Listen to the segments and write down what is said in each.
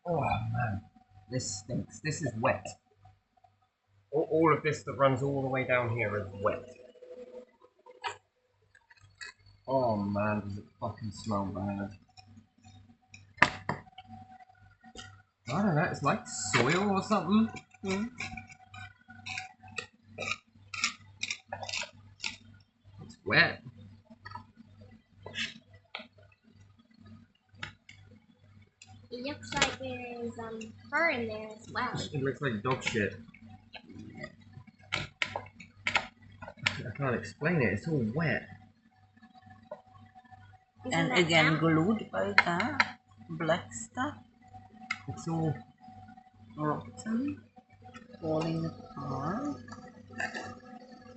Oh man, this stinks. This is wet. All of this that runs all the way down here is wet. Oh man, does it fucking smell bad. I don't know, it's like soil or something. It's wet. It looks like there is fur in there as well. It looks like dog shit. I can't explain it, it's all wet. Isn't And again glued by that black stuff. It's all Rotten, falling apart.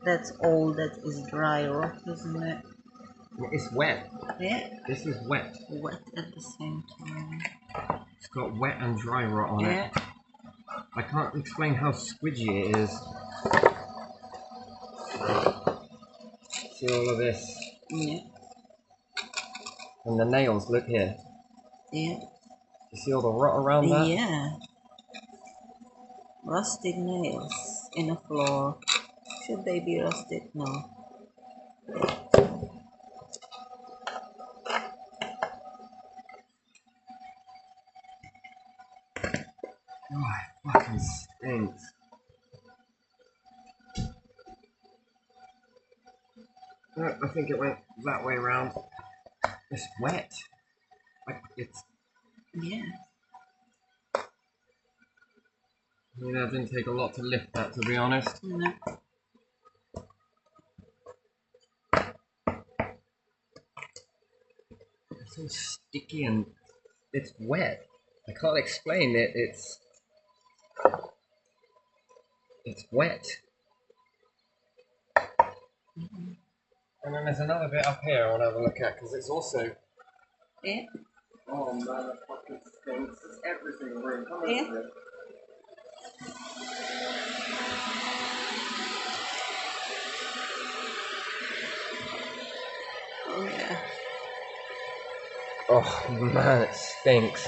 That's all that is dry rock, isn't it? it's wet. Yeah, This is wet. wet at the same time. It's got wet and dry rot on Yeah, it. I can't explain how squidgy it is. See all of this. yeah, And the nails, look here. yeah. You see all the rot around that? Yeah. Rusted nails in a floor. Should they be rusted? No. Oh, it fucking stinks. I think it went that way around. It's wet. Like it's. Yeah. You know, it didn't take a lot to lift that, to be honest. No. It's so sticky and it's wet. I can't explain it. It's wet. And then there's another bit up here I want to have a look at because it's also. Yeah. Oh man, it fucking stinks. It's everything in the room. Come Yeah. over here. Oh yeah. Oh man, it stinks.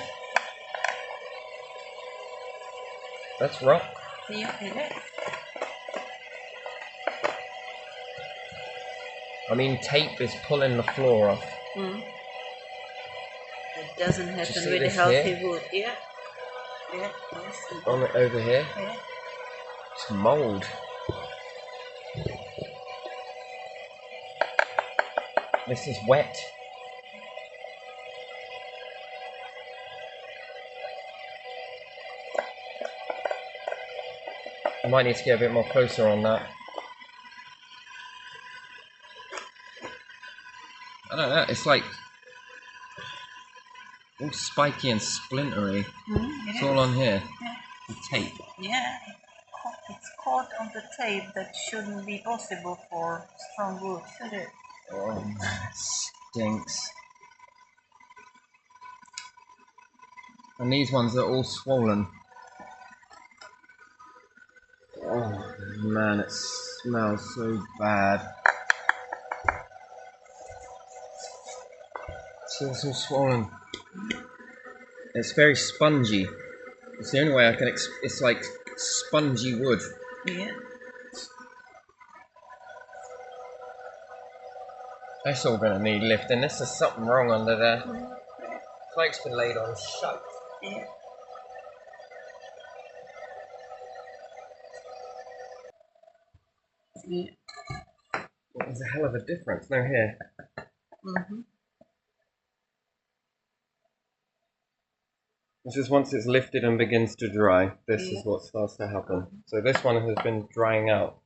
That's rock. Yeah, it is. I mean, tape is pulling the floor off. Mm. It doesn't you happen see with this healthy here? wood. Yeah. Yeah. Yes, it On it over here, yeah. it's mold. This is wet. I might need to get a bit more closer on that. I don't know, it's like all spiky and splintery. It's all on here. Yeah. The tape. Yeah. It's caught on the tape that shouldn't be possible for strong wood, should it? Oh man, it stinks. And these ones are all swollen. Oh man, it smells so bad. See, it's all swollen. It's very spongy. It's the only way I can. It's like spongy wood. Yeah. That's all gonna need lifting. This is something wrong under there. It's like it's been laid on shut. Yeah. Yeah. There's a hell of a difference. No, here. Mm-hmm. This is once it's lifted and begins to dry. This Yeah. is what starts to happen. So this one has been drying out.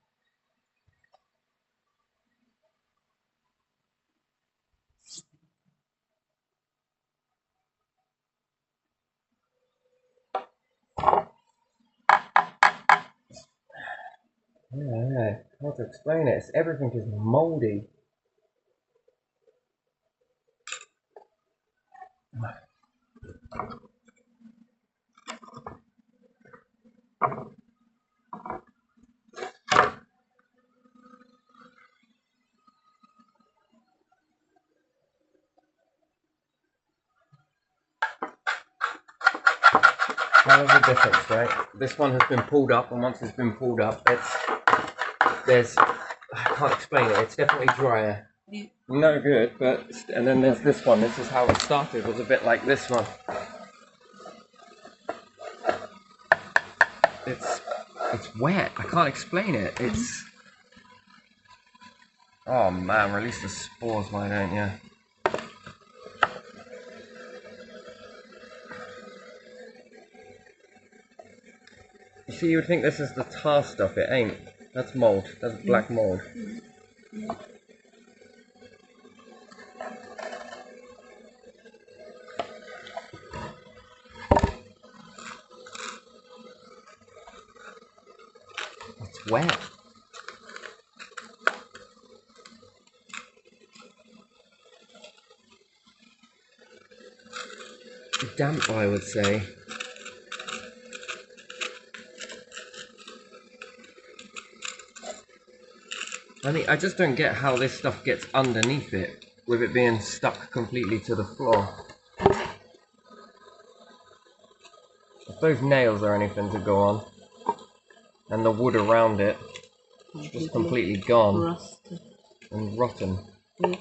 Yeah, hard to explain it. Everything is moldy. Hell of a difference, right? This one has been pulled up, and once it's been pulled up, I can't explain it. It's definitely drier. Yeah. No good, but and then there's this one. This is how it started. It was a bit like this one. It's wet. I can't explain it. It's oh man, release the spores, why don't you? You see, you would think this is the tar stuff. It ain't. That's mold. That's black mold. It's wet. Damp, I would say. I mean, I just don't get how this stuff gets underneath it, with it being stuck completely to the floor. If those nails are anything to go on, and the wood around it, it's just completely gone Rusted. and rotten. Yeah.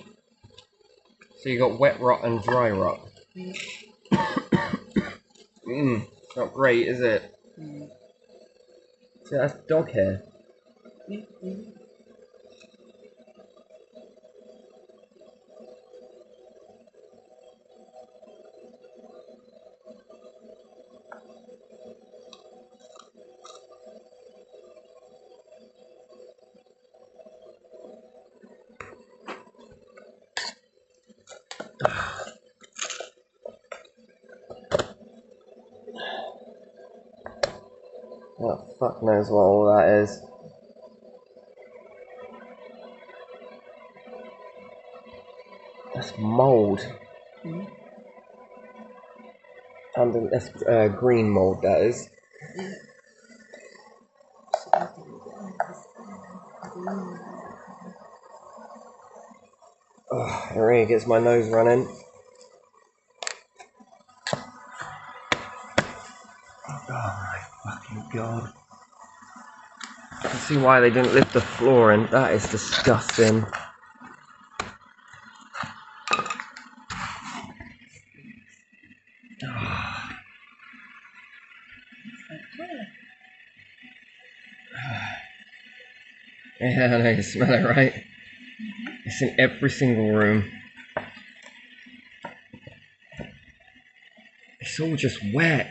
So you got wet rot and dry rot. Yeah. It's not great, is it? Mm. See, that's dog hair. Yeah. Yeah. Oh, fuck knows what all that is. That's mold. Mm. That's green mold, that is. Oh, it really gets my nose running. Oh my fucking god. I can see why they didn't lift the floor in. That is disgusting. Yeah, I know, you smell it, right? It's in every single room. It's all just wet.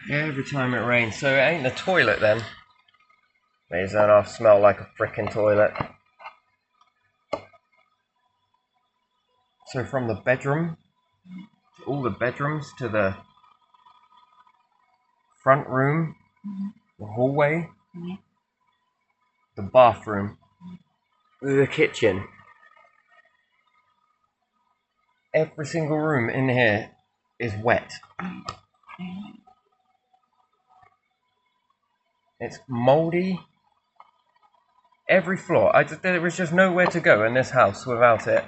Every time it rains. So it ain't the toilet then. These don't half smell like a frickin' toilet. So from the bedroom, all the bedrooms to the front room, the hallway, the bathroom, the kitchen. Every single room in here is wet. It's mouldy. Every floor. There was just nowhere to go in this house without it.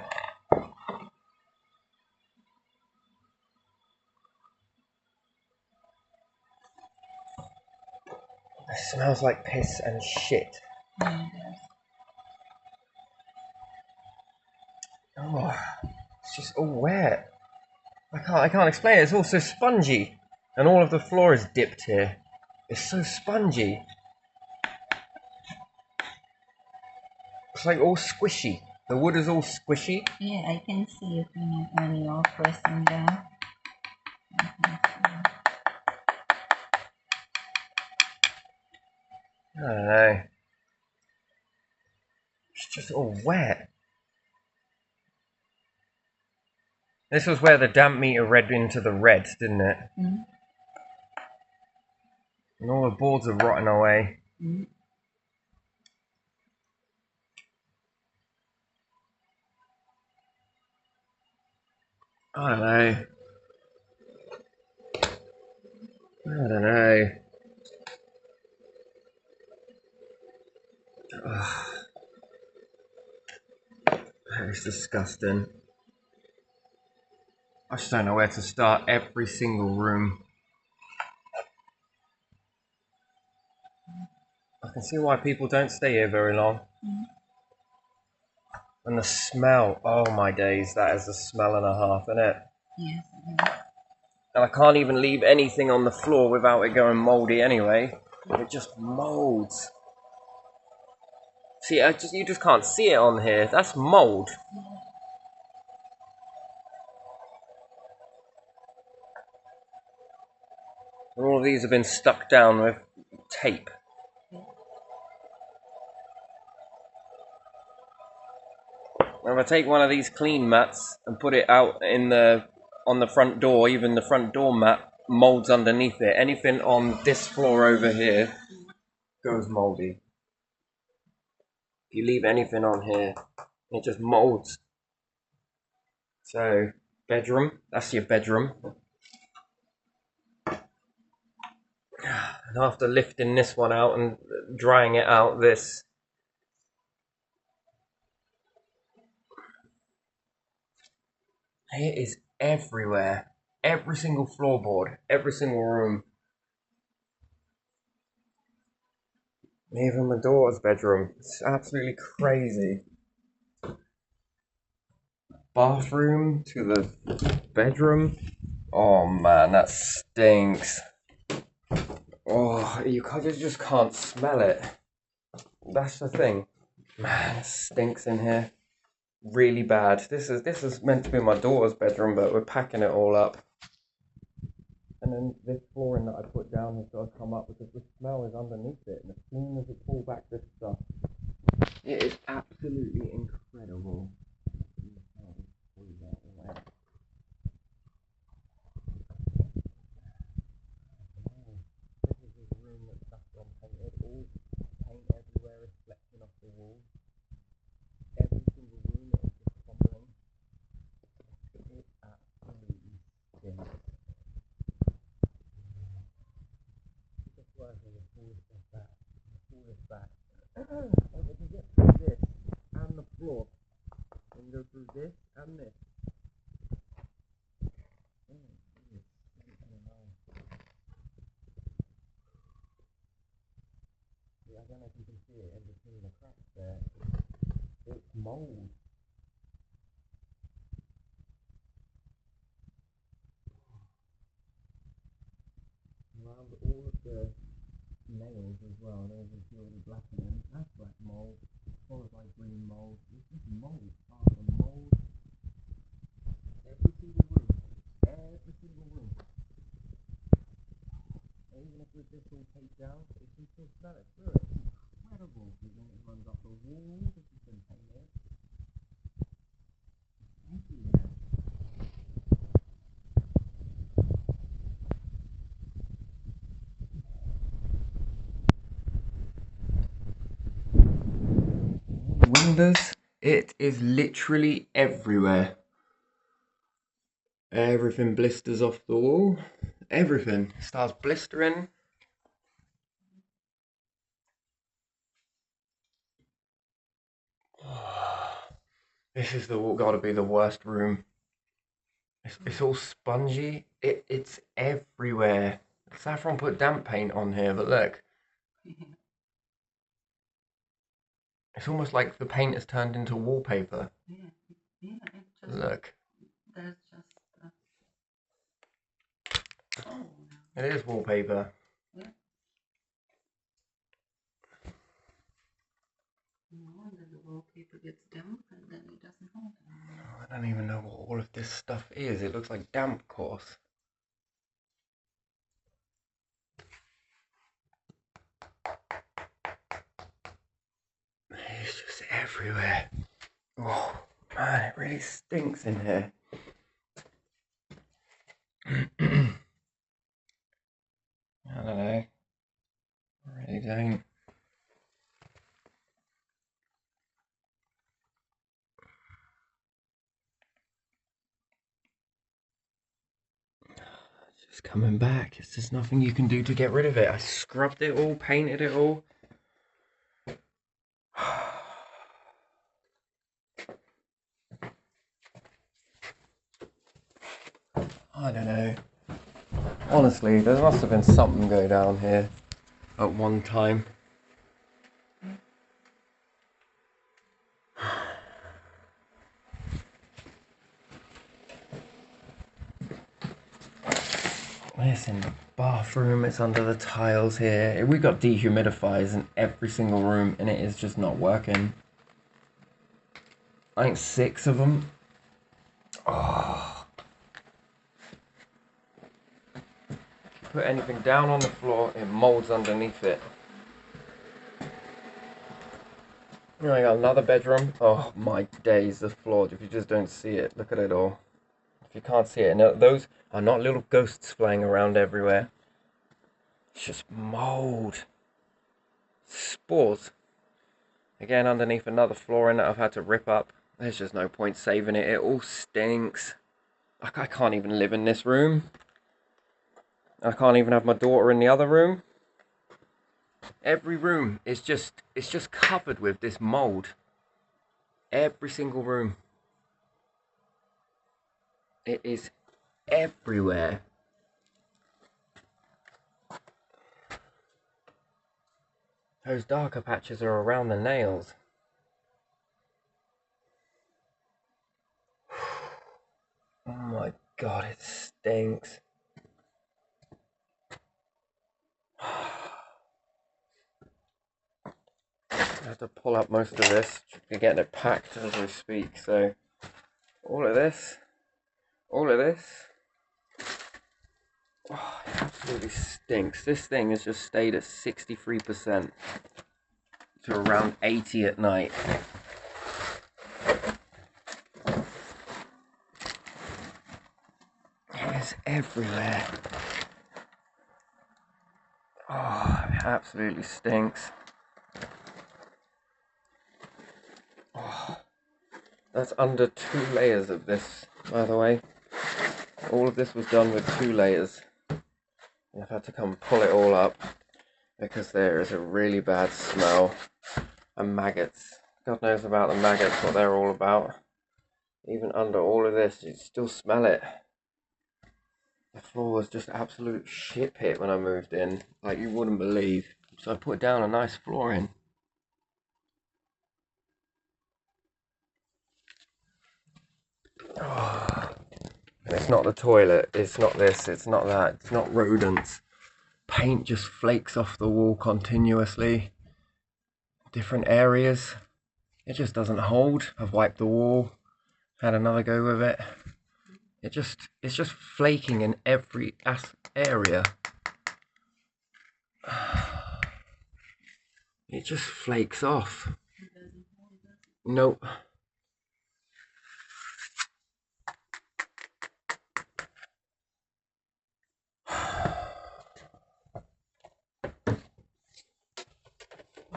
It smells like piss and shit. Oh, it's just all wet. I can't explain it. It's also spongy, and all of the floor is dipped here. It's so spongy. It's like all squishy. The wood is all squishy. Yeah, I can see it when you're pressing down. I don't know. It's just all wet. This was where the damp meter read into the red, didn't it? Mm. And all the boards are rotting away. Mm. I don't know. I don't know. Ugh. That is disgusting. I just don't know where to start. Every single room. I can see why people don't stay here very long. And the smell, oh my days, that is a smell and a half, isn't it? Yes. And I can't even leave anything on the floor without it going mouldy anyway. It just molds. See, you just can't see it on here. That's mold. And all of these have been stuck down with tape. Now if I take one of these clean mats and put it out on the front door, even the front door mat molds underneath it. Anything on this floor over here goes moldy. If you leave anything on here, it just molds. So, bedroom, that's your bedroom. And after lifting this one out and drying it out, this. It is everywhere. Every single floorboard, every single room. Even my daughter's bedroom. It's absolutely crazy. Bathroom to the bedroom. Oh man, that stinks. Oh, you just can't smell it. That's the thing. Man, it stinks in here. Really bad. This is meant to be my daughter's bedroom, but we're packing it all up. And then this flooring that I put down has got to come up because the smell is underneath it. And as soon as it pulls back this stuff, it is absolutely incredible. This is his room that's stuck unpainted. All paint everywhere, reflecting off the walls. Every single room is just crumbling. It absolutely stinks. Just working to pull this stuff back. Pull this back. And we can get through this and the floor. We can go through this and this. I don't know if you can see it in between the cracks there. It's mold. Around all of the nails as well, there's a few of the black in them. That's black mold, followed by green mold. It's just mold after mold. Every single room. Every single room. Even if with this all taped down, you can still smell it through it. It's incredible. And then it runs up the walls, this has been painted. Everywhere. Windows, it is literally everywhere. Everything blisters off the wall. Everything starts blistering. This is gotta be the worst room. It's all spongy. It's everywhere. Saffron put damp paint on here, but look. It's almost like the paint has turned into wallpaper. Yeah, Look. There's just. Oh. It is wallpaper. Yeah. No, and then the wallpaper gets damp and then it doesn't hold anymore. I don't even know what all of this stuff is. It looks like damp course. It's just everywhere. Oh man, it really stinks in here. I don't know. I really don't. It's just coming back. There's nothing you can do to get rid of it. I scrubbed it all, painted it all. I don't know. Honestly, there must have been something go down here at one time. It's in the bathroom, it's under the tiles here. We got dehumidifiers in every single room and it is just not working. I think 6 of them. Oh. Put anything down on the floor, it molds underneath it. I got another bedroom. Oh my days, the floor, if you just don't see it, look at it all. If you can't see it, no, those are not little ghosts flying around everywhere. It's just mold. Spores. Again, underneath another flooring that I've had to rip up. There's just no point saving it. It all stinks. I can't even live in this room. I can't even have my daughter in the other room. Every room is just, it's just covered with this mold. Every single room. It is everywhere. Those darker patches are around the nails. Oh my god, it stinks. I have to pull up most of this. We're getting it packed as we speak, so all of this, oh, it absolutely stinks. This thing has just stayed at 63% to around 80 at night. It's everywhere. Oh, it absolutely stinks. Oh, that's under 2 layers of this, by the way. All of this was done with 2 layers. And I've had to come pull it all up because there is a really bad smell. And maggots. God knows about the maggots, what they're all about. Even under all of this, you still smell it. The floor was just absolute shit pit when I moved in, like you wouldn't believe. So I put down a nice flooring. Oh. And it's not the toilet, it's not this, it's not that, it's not rodents. Paint just flakes off the wall continuously. Different areas. It just doesn't hold. I've wiped the wall, had another go with it. It's just flaking in every area. It just flakes off. Nope.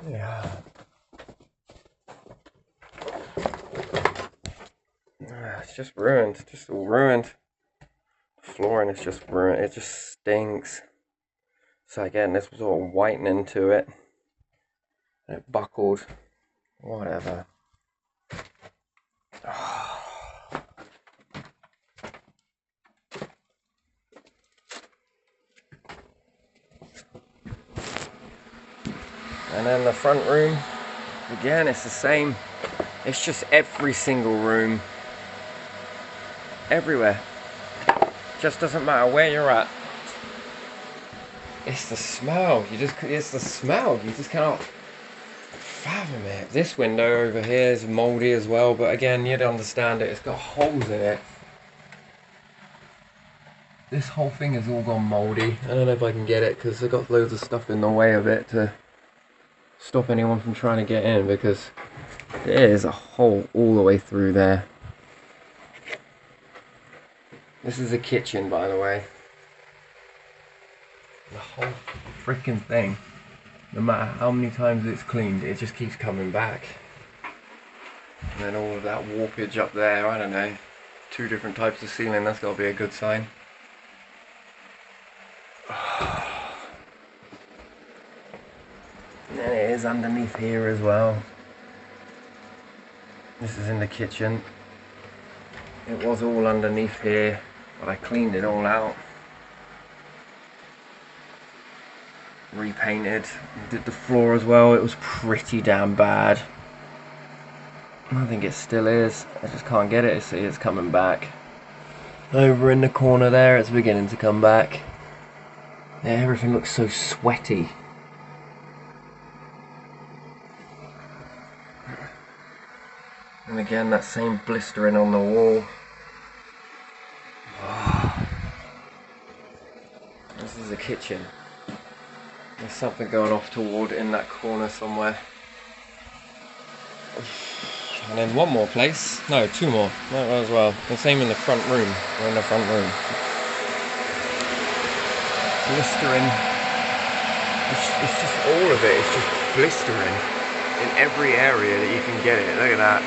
Yeah. It's just ruined. Just all ruined. Flooring is just ruined. It just stinks. So again, this was all whitening to it. And it buckled. Whatever. And then the front room, again, it's the same. It's just every single room. Everywhere. Just doesn't matter where you're at. It's the smell. It's the smell. You just cannot fathom it. This window over here is mouldy as well, but again, you'd understand it. It's got holes in it. This whole thing has all gone mouldy. I don't know if I can get it because I've got loads of stuff in the way of it to stop anyone from trying to get in, because there is a hole all the way through there. This is the kitchen, by the way. The whole freaking thing, no matter how many times it's cleaned, it just keeps coming back. And then all of that warpage up there, I don't know, 2 different types of ceiling, that's got to be a good sign. And it is underneath here as well. This is in the kitchen. It was all underneath here. But I cleaned it all out. Repainted. Did the floor as well. It was pretty damn bad. I think it still is. I just can't get it. See, it's coming back. Over in the corner there, it's beginning to come back. Yeah, everything looks so sweaty. And again, that same blistering on the wall. Oh. This is the kitchen. There's something going off toward in that corner somewhere. And then one more place. No, two more. Might as well. The same in the front room. We're in the front room. Blistering. It's just all of it. It's just blistering in every area that you can get it. Look at that.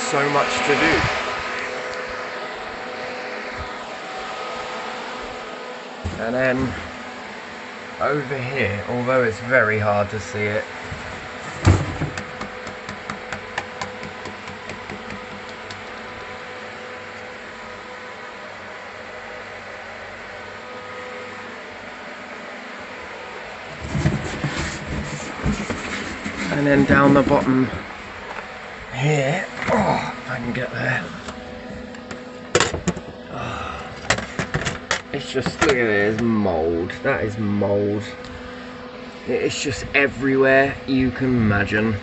So much to do. And then over here, although it's very hard to see it, and then down the bottom here, oh, if I can get there. It's just, look at it, it's mould. That is mould. It's just everywhere you can imagine.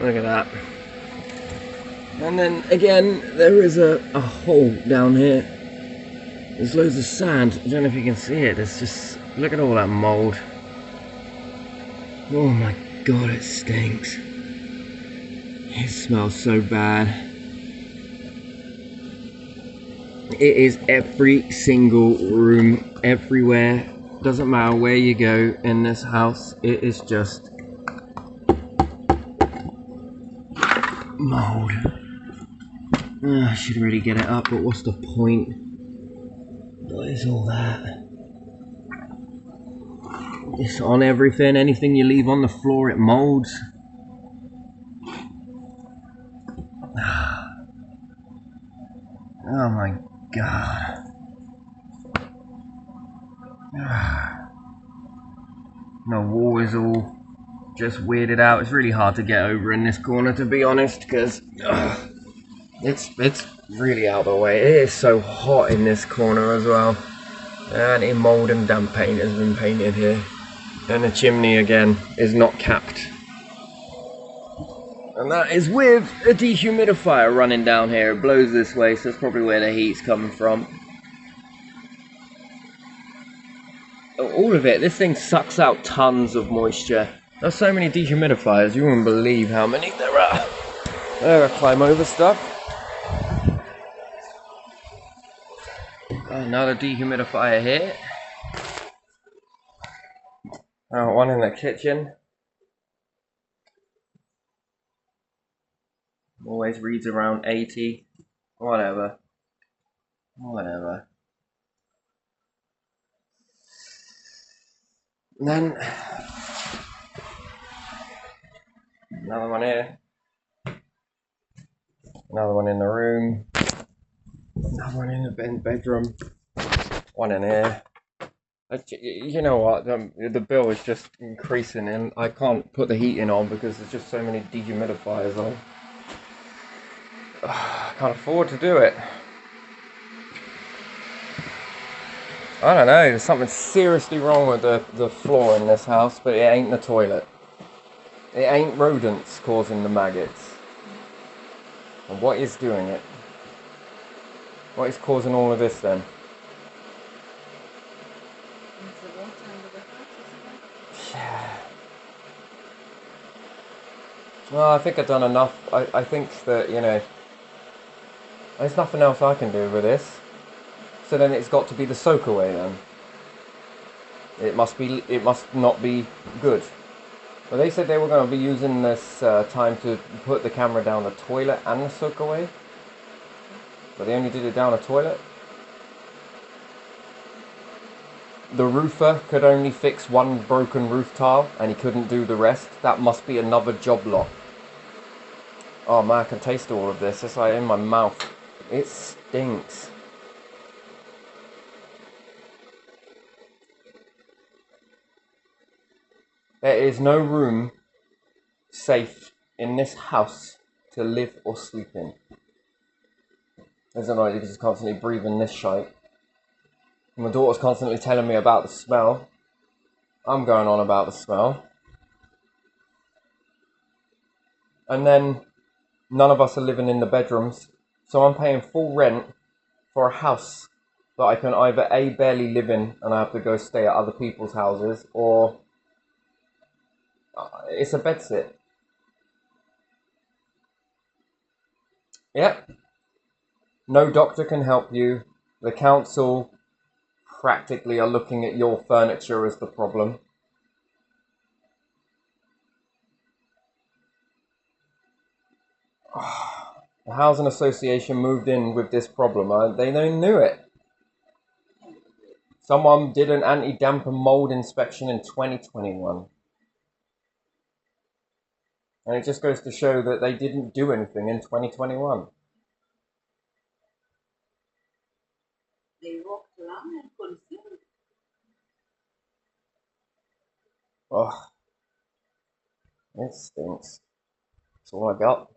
Look at that. And then again, there is a hole down here. There's loads of sand. I don't know if you can see it. There's just, look at all that mould. Oh my god, it stinks. It smells so bad. It is every single room, everywhere. Doesn't matter where you go in this house, it is just mold. I should really get it up, but what's the point? What is all that? It's on everything. Anything you leave on the floor, it molds. Oh my god. The wall is all just weirded out. It's really hard to get over in this corner, to be honest, because it's really out of the way. It is so hot in this corner as well. And a mold and damp paint has been painted here. And the chimney again is not capped. And that is with a dehumidifier running down here. It blows this way, so that's probably where the heat's coming from. All of it, this thing sucks out tons of moisture. There's so many dehumidifiers, you wouldn't believe how many there are. There, I climb over stuff. Another dehumidifier here. One in the kitchen. Always reads around 80. Whatever. And then another one here. Another one in the room. Another one in the bedroom. One in here. You know what? The bill is just increasing, and I can't put the heating on because there's just so many dehumidifiers on. I can't afford to do it. I don't know, there's something seriously wrong with the floor in this house, but it ain't the toilet. It ain't rodents causing the maggots. And what is doing it? What is causing all of this then? Yeah. Well, I think I've done enough. I think that, you know, there's nothing else I can do with this. So then it's got to be the soak away then. It must not be good. Well, they said they were going to be using this time to put the camera down the toilet and the soak away. But they only did it down the toilet. The roofer could only fix one broken roof tile and he couldn't do the rest. That must be another job lot. Oh man, I can taste all of this. It's like in my mouth. It stinks. There is no room safe in this house to live or sleep in. There's no idea, just constantly breathing this shite. My daughter's constantly telling me about the smell. I'm going on about the smell. And then none of us are living in the bedrooms, so I'm paying full rent for a house that I can either A, barely live in and I have to go stay at other people's houses, or it's a bedsit. Yep. No doctor can help you. The council practically are looking at your furniture as the problem. The housing association moved in with this problem. They knew it. Someone did an anti-damp and mold inspection in 2021. And it just goes to show that they didn't do anything in 2021. They walked around and consumed. Oh, it stinks. That's all I got.